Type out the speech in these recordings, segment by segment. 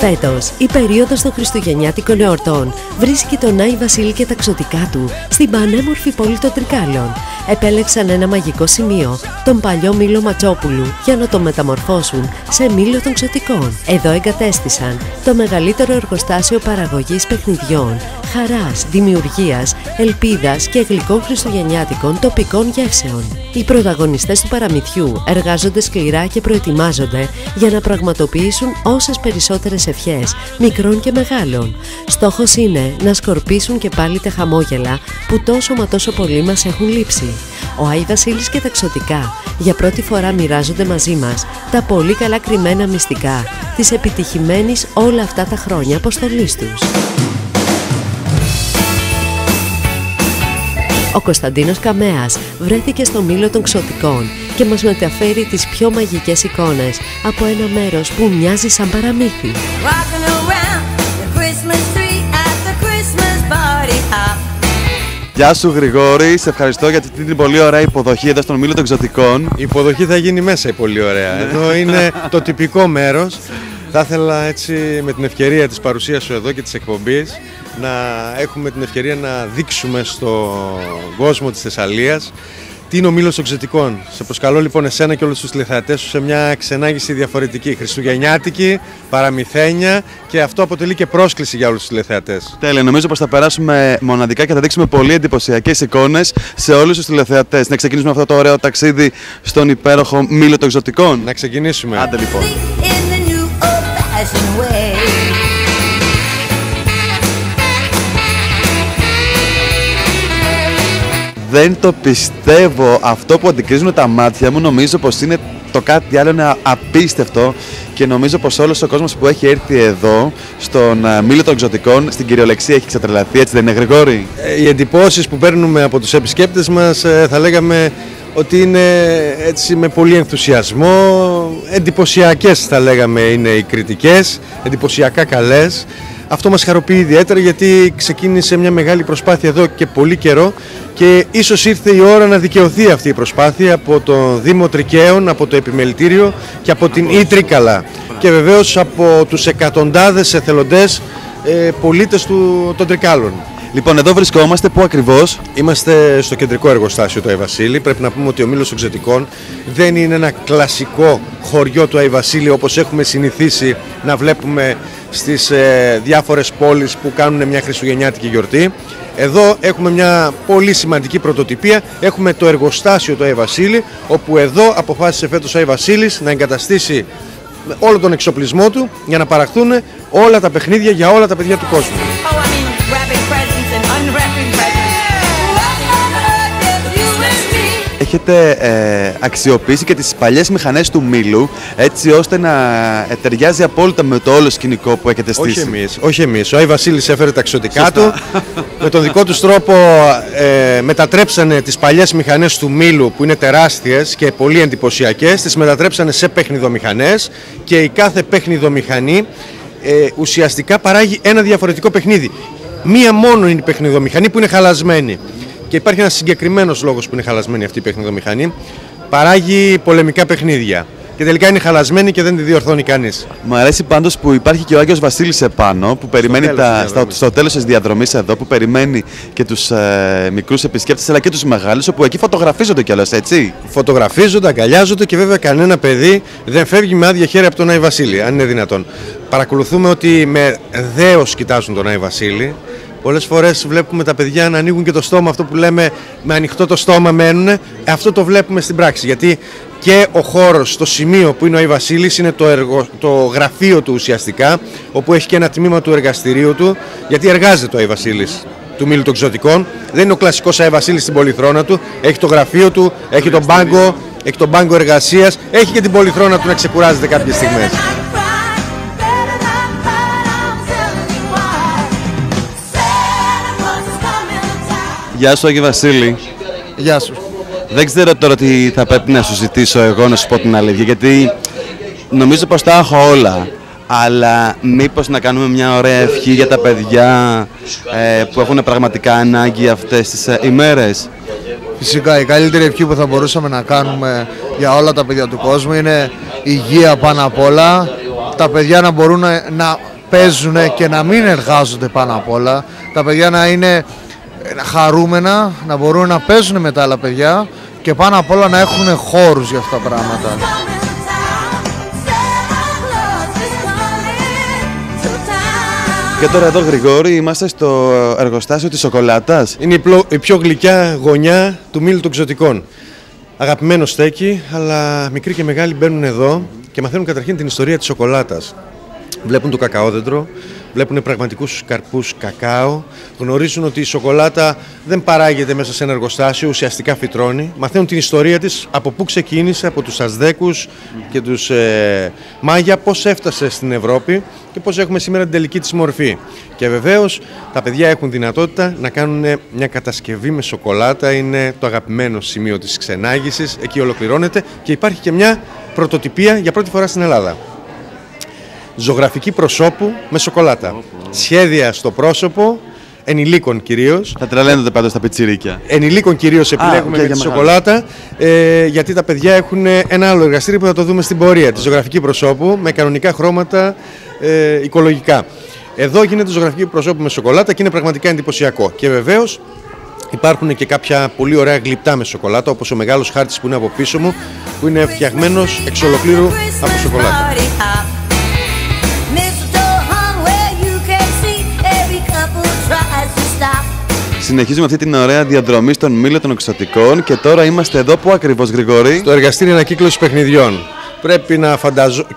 Φέτος, η περίοδος των χριστουγεννιάτικων εορτών βρίσκει τον Άι Βασίλη και τα ξωτικά του στην πανέμορφη πόλη των Τρικάλων. Επέλεξαν ένα μαγικό σημείο, τον παλιό Μήλο Ματσόπουλου, για να το μεταμορφώσουν σε Μήλο των Ξωτικών. Εδώ εγκατέστησαν το μεγαλύτερο εργοστάσιο παραγωγής παιχνιδιών, χαράς, δημιουργίας, ελπίδας και γλυκών χριστουγεννιάτικων τοπικών γεύσεων. Οι πρωταγωνιστές του παραμυθιού εργάζονται σκληρά και προετοιμάζονται για να πραγματοποιήσουν όσες περισσότερες ευχές, μικρών και μεγάλων. Στόχος είναι να σκορπίσουν και πάλι τα χαμόγελα που τόσο μα τόσο πολύ μας έχουν λείψει. Ο Άι Βασίλης και τα ξωτικά για πρώτη φορά μοιράζονται μαζί μας τα πολύ καλά κρυμμένα μυστικά της επιτυχημένης όλα αυτά τα χρόνια αποστολής τους. Ο Κωνσταντίνος Καμέας βρέθηκε στο Μήλο των Ξωτικών και μας μεταφέρει τις πιο μαγικές εικόνες από ένα μέρος που μοιάζει σαν παραμύθι. Γεια σου Γρηγόρη, σε ευχαριστώ για την πολύ ωραία υποδοχή εδώ στον Μήλο των Ξωτικών. Η υποδοχή θα γίνει μέσα η πολύ ωραία. Εδώ είναι το τυπικό μέρος. Θα ήθελα έτσι με την ευκαιρία της παρουσίας σου εδώ και της εκπομπής να έχουμε την ευκαιρία να δείξουμε στον κόσμο της Θεσσαλίας τι είναι ο Μήλος των Ξωτικών. Σε προσκαλώ λοιπόν εσένα και όλους τους τηλεθεατές σου σε μια ξενάγηση διαφορετική, χριστουγεννιάτικη, παραμυθένια, και αυτό αποτελεί και πρόσκληση για όλους τους τηλεθεατές. Τέλεια, νομίζω πως θα περάσουμε μοναδικά και θα δείξουμε πολύ εντυπωσιακές εικόνες σε όλους τους τηλεθεατές. Να ξεκινήσουμε αυτό το ωραίο ταξίδι στον υπέροχο Μήλο των Ξωτικών. Να ξεκινήσουμε. Άντε λοιπόν. Δεν το πιστεύω, αυτό που αντικρίζουν τα μάτια μου νομίζω πως είναι το κάτι άλλο, είναι απίστευτο, και νομίζω πως όλος ο κόσμος που έχει έρθει εδώ στον Μήλο των Ξωτικών στην κυριολεξία έχει ξετρελαθεί, έτσι δεν είναι Γρηγόρη? Οι εντυπώσεις που παίρνουμε από τους επισκέπτες μας θα λέγαμε ότι είναι έτσι με πολύ ενθουσιασμό, εντυπωσιακές θα λέγαμε είναι οι κριτικές, εντυπωσιακά καλές. Αυτό μας χαροποιεί ιδιαίτερα γιατί ξεκίνησε μια μεγάλη προσπάθεια εδώ και πολύ καιρό και ίσως ήρθε η ώρα να δικαιωθεί αυτή η προσπάθεια από τον Δήμο Τρικαίων, από το Επιμελητήριο και από την Ιτρίκαλα και βεβαίως από τους εκατοντάδες εθελοντές πολίτες των Τρικάλων. Λοιπόν, εδώ βρισκόμαστε, πού ακριβώς? Είμαστε στο κεντρικό εργοστάσιο του Άι Βασίλη. Πρέπει να πούμε ότι ο Μήλος των Ξωτικών δεν είναι ένα κλασικό χωριό του Άι Βασίλη όπως έχουμε συνηθίσει να βλέπουμε στις διάφορες πόλεις που κάνουν μια χριστουγεννιάτικη γιορτή. Εδώ έχουμε μια πολύ σημαντική πρωτοτυπία. Έχουμε το εργοστάσιο του Άι Βασίλη, όπου εδώ αποφάσισε φέτος ο Άι Βασίλης να εγκαταστήσει όλο τον εξοπλισμό του για να παραχθούν όλα τα παιχνίδια για όλα τα παιδιά του κόσμου. Έχετε αξιοποιήσει και τις παλιές μηχανές του Μήλου έτσι ώστε να ταιριάζει απόλυτα με το όλο σκηνικό που έχετε στήσει. Όχι εμείς. Ο Άι Βασίλης έφερε τα ξωτικά του. Με τον δικό τους τρόπο μετατρέψανε τις παλιές μηχανές του Μήλου, που είναι τεράστιες και πολύ εντυπωσιακές, τις μετατρέψανε σε παιχνιδομηχανές και η κάθε παιχνιδομηχανή ουσιαστικά παράγει ένα διαφορετικό παιχνίδι. Μία μόνο είναι η παιχνιδομηχανή που είναι χαλασμένη. Και υπάρχει ένας συγκεκριμένος λόγος που είναι χαλασμένη αυτή η παιχνιδομηχανή. Παράγει πολεμικά παιχνίδια. Και τελικά είναι χαλασμένη και δεν τη διορθώνει κανείς. Μου αρέσει πάντως που υπάρχει και ο Άγιος Βασίλης επάνω, που περιμένει στο τέλος της διαδρομής εδώ, που περιμένει και τους μικρούς επισκέπτες αλλά και τους μεγάλους, όπου εκεί φωτογραφίζονται κιόλας, έτσι. Φωτογραφίζονται, αγκαλιάζονται και βέβαια κανένα παιδί δεν φεύγει με άδεια χέρια από τον Άι Βασίλη, αν είναι δυνατόν. Παρακολουθούμε ότι με δέος κοιτάζουν τον Άι Βασίλη. Πολλές φορές βλέπουμε τα παιδιά να ανοίγουν και το στόμα, αυτό που λέμε με ανοιχτό το στόμα μένουν. Αυτό το βλέπουμε στην πράξη, γιατί και ο χώρος, το σημείο που είναι ο Άι Βασίλης είναι το γραφείο του ουσιαστικά, όπου έχει και ένα τμήμα του εργαστηρίου του, γιατί εργάζεται ο Άι Βασίλης του Μήλου των Ξωτικών. Δεν είναι ο κλασικός Άι Βασίλης στην πολυθρόνα του, έχει το γραφείο του, έχει τον πάγκο εργασίας, έχει και την πολυθρόνα του να ξεκουράζεται κάποιες στιγμές. Γεια σου Άγιο Βασίλη. Γεια σου. Δεν ξέρω τώρα τι θα πρέπει να σου ζητήσω εγώ, να σου πω την αλήθεια, γιατί νομίζω πως τα έχω όλα. Αλλά μήπως να κάνουμε μια ωραία ευχή για τα παιδιά που έχουν πραγματικά ανάγκη αυτές τις ημέρες? Φυσικά η καλύτερη ευχή που θα μπορούσαμε να κάνουμε για όλα τα παιδιά του κόσμου είναι υγεία πάνω απ' όλα. Τα παιδιά να μπορούν να παίζουν και να μην εργάζονται πάνω απ' όλα. Τα παιδιά να είναι χαρούμενα, να μπορούν να παίζουν με τα άλλα παιδιά και πάνω απ' όλα να έχουν χώρους για αυτά τα πράγματα. Και τώρα εδώ, Γρηγόρη, είμαστε στο εργοστάσιο της σοκολάτας. Είναι η πιο γλυκιά γωνιά του μήλου των Ξωτικών. Αγαπημένο στέκι, αλλά μικροί και μεγάλοι μπαίνουν εδώ και μαθαίνουν καταρχήν την ιστορία της σοκολάτας. Βλέπουν το κακαόδεντρο, βλέπουν πραγματικούς καρπούς κακάο, γνωρίζουν ότι η σοκολάτα δεν παράγεται μέσα σε ένα εργοστάσιο, ουσιαστικά φυτρώνει. Μαθαίνουν την ιστορία της, από πού ξεκίνησε, από τους Αζδέκους και τους Μάγια, πώς έφτασε στην Ευρώπη και πώς έχουμε σήμερα την τελική της μορφή. Και βεβαίως τα παιδιά έχουν δυνατότητα να κάνουν μια κατασκευή με σοκολάτα, είναι το αγαπημένο σημείο της ξενάγησης, εκεί ολοκληρώνεται και υπάρχει και μια πρωτοτυπία για πρώτη φορά στην Ελλάδα. Ζωγραφική προσώπου με σοκολάτα. Σχέδια στο πρόσωπο, ενηλίκων κυρίως. Θα τρελαίνονται πάντως τα πιτσιρίκια. Ενηλίκων κυρίως επιλέγουμε με τη σοκολάτα, γιατί τα παιδιά έχουν ένα άλλο εργαστήριο που θα το δούμε στην πορεία. Τη ζωγραφική προσώπου με κανονικά χρώματα οικολογικά. Εδώ γίνεται ζωγραφική προσώπου με σοκολάτα και είναι πραγματικά εντυπωσιακό. Και βεβαίως υπάρχουν και κάποια πολύ ωραία γλυπτά με σοκολάτα, όπως ο μεγάλος χάρτης που είναι από πίσω μου, που είναι φτιαγμένος εξ ολοκλήρου από σοκολάτα. Συνεχίζουμε αυτή την ωραία διαδρομή στον μήλο των Ξωτικών και τώρα είμαστε εδώ που ακριβώς, Γρηγόρη? Στο εργαστήριο ανακύκλωσης παιχνιδιών. Πρέπει να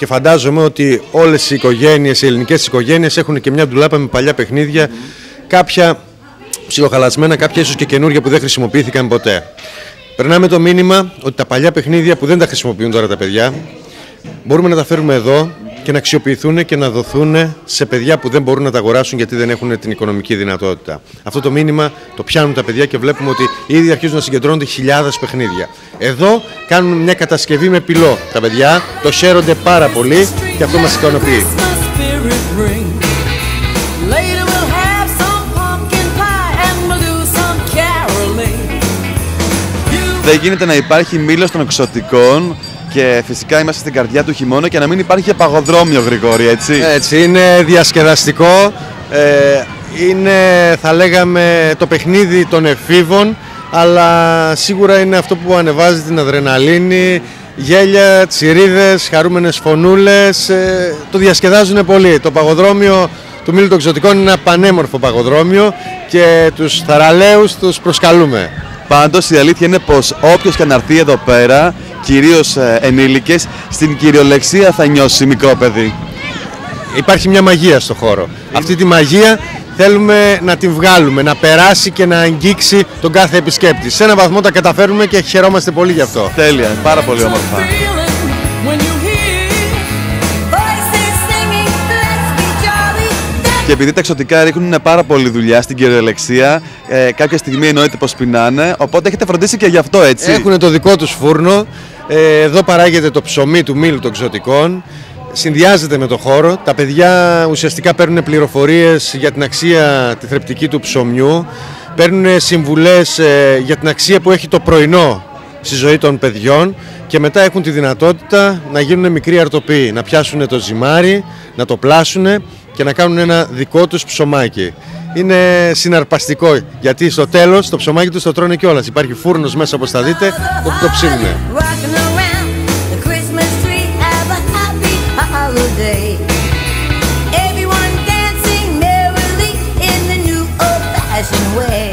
φαντάζομαι ότι όλες οι οικογένειες, οι ελληνικές οικογένειες έχουν και μια ντουλάπα με παλιά παιχνίδια, κάποια ψιλοχαλασμένα, κάποια ίσως και καινούργια που δεν χρησιμοποιήθηκαν ποτέ. Περνάμε το μήνυμα ότι τα παλιά παιχνίδια που δεν τα χρησιμοποιούν τώρα τα παιδιά, μπορούμε να τα φέρουμε εδώ και να αξιοποιηθούν και να δοθούν σε παιδιά που δεν μπορούν να τα αγοράσουν γιατί δεν έχουν την οικονομική δυνατότητα. Αυτό το μήνυμα το πιάνουν τα παιδιά και βλέπουμε ότι ήδη αρχίζουν να συγκεντρώνονται χιλιάδες παιχνίδια. Εδώ κάνουν μια κατασκευή με πυλό. Τα παιδιά το χαίρονται πάρα πολύ και αυτό μας ικανοποιεί. Δεν γίνεται να υπάρχει μήλος των Ξωτικών και φυσικά είμαστε στην καρδιά του χειμώνα και να μην υπάρχει παγοδρόμιο, Γρηγόρη, έτσι. Έτσι, είναι διασκεδαστικό, είναι θα λέγαμε το παιχνίδι των εφήβων, αλλά σίγουρα είναι αυτό που ανεβάζει την αδρεναλίνη, γέλια, τσιρίδες, χαρούμενες φωνούλες, το διασκεδάζουν πολύ. Το παγοδρόμιο του μήλου των Ξωτικών είναι ένα πανέμορφο παγοδρόμιο και τους θαραλέους τους προσκαλούμε. Πάντως η αλήθεια είναι πως όποιος και να έρθει εδώ πέρα, κυρίως ενήλικες, στην κυριολεξία θα νιώσει μικρό παιδί. Υπάρχει μια μαγεία στο χώρο. Αυτή τη μαγεία θέλουμε να την βγάλουμε, να περάσει και να αγγίξει τον κάθε επισκέπτη. Σε έναν βαθμό τα καταφέρουμε και χαιρόμαστε πολύ γι' αυτό. Τέλεια, πάρα πολύ όμορφα. Και επειδή τα Ξωτικά ρίχνουν πάρα πολύ δουλειά στην κυριολεξία, κάποια στιγμή εννοείται πως πεινάνε, οπότε έχετε φροντίσει και γι' αυτό, έτσι. Έχουν το δικό τους φούρνο, εδώ παράγεται το ψωμί του μήλου των Ξωτικών, συνδυάζεται με το χώρο, τα παιδιά ουσιαστικά παίρνουν πληροφορίες για την αξία τη θρεπτική του ψωμιού, παίρνουν συμβουλές για την αξία που έχει το πρωινό στη ζωή των παιδιών και μετά έχουν τη δυνατότητα να γίνουν μικροί αρτοποιοί, να πιάσουν το ζυμάρι, να το πλάσουν και να κάνουν ένα δικό τους ψωμάκι. Είναι συναρπαστικό γιατί στο τέλος το ψωμάκι τους το τρώνε κιόλας. Υπάρχει φούρνος μέσα όπως θα δείτε όπου το ψήνουνε.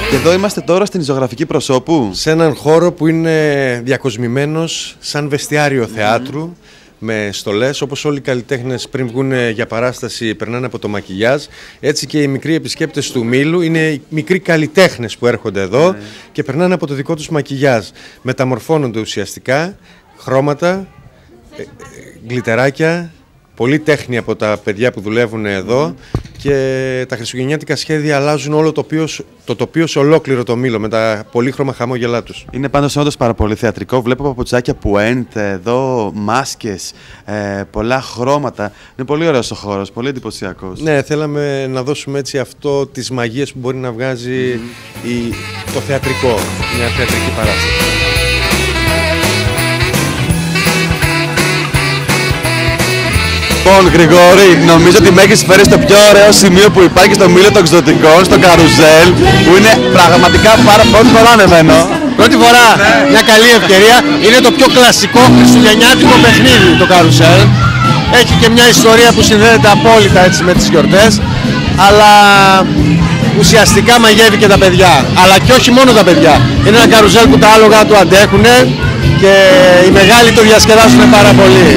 Και εδώ είμαστε τώρα στην ζωγραφική προσώπου. Σε έναν χώρο που είναι διακοσμημένος σαν βεστιάριο θεάτρου, με στολές, όπως όλοι οι καλλιτέχνες πριν βγουν για παράσταση περνάνε από το μακιγιάζ, έτσι και οι μικροί επισκέπτες του μήλου είναι οι μικροί καλλιτέχνες που έρχονται εδώ και περνάνε από το δικό τους μακιγιάζ. Μεταμορφώνονται ουσιαστικά, χρώματα, γλιτεράκια, πολύ τέχνη από τα παιδιά που δουλεύουν εδώ και τα χριστουγεννιάτικα σχέδια αλλάζουν όλο το τοπίο σε ολόκληρο το μήλο με τα πολύχρωμα χαμόγελά τους. Είναι πάντως όντως πάρα πολύ θεατρικό. Βλέπω παπουτσάκια που έντε εδώ, μάσκες, πολλά χρώματα. Είναι πολύ ωραίος ο χώρος, πολύ εντυπωσιακός. Ναι, θέλαμε να δώσουμε έτσι αυτό τις μαγείες που μπορεί να βγάζει το θεατρικό, μια θεατρική παράσταση. Λοιπόν, Γρηγόρη, νομίζω ότι με έχεις φέρει στο πιο ωραίο σημείο που υπάρχει στο Μήλο των Εκζωτικών, στο καρουζέλ, που είναι πραγματικά πρώτη φορά ανεβαίνω. Πρώτη φορά, μια καλή ευκαιρία. Είναι το πιο κλασικό χριστουγεννιάτικο παιχνίδι το καρουσέλ. Έχει και μια ιστορία που συνδέεται απόλυτα έτσι με τις γιορτές, αλλά ουσιαστικά μαγεύει και τα παιδιά. Αλλά και όχι μόνο τα παιδιά. Είναι ένα καρουζέλ που τα άλογα του αντέχουν και οι μεγάλοι το διασκεδάζουν πάρα πολύ.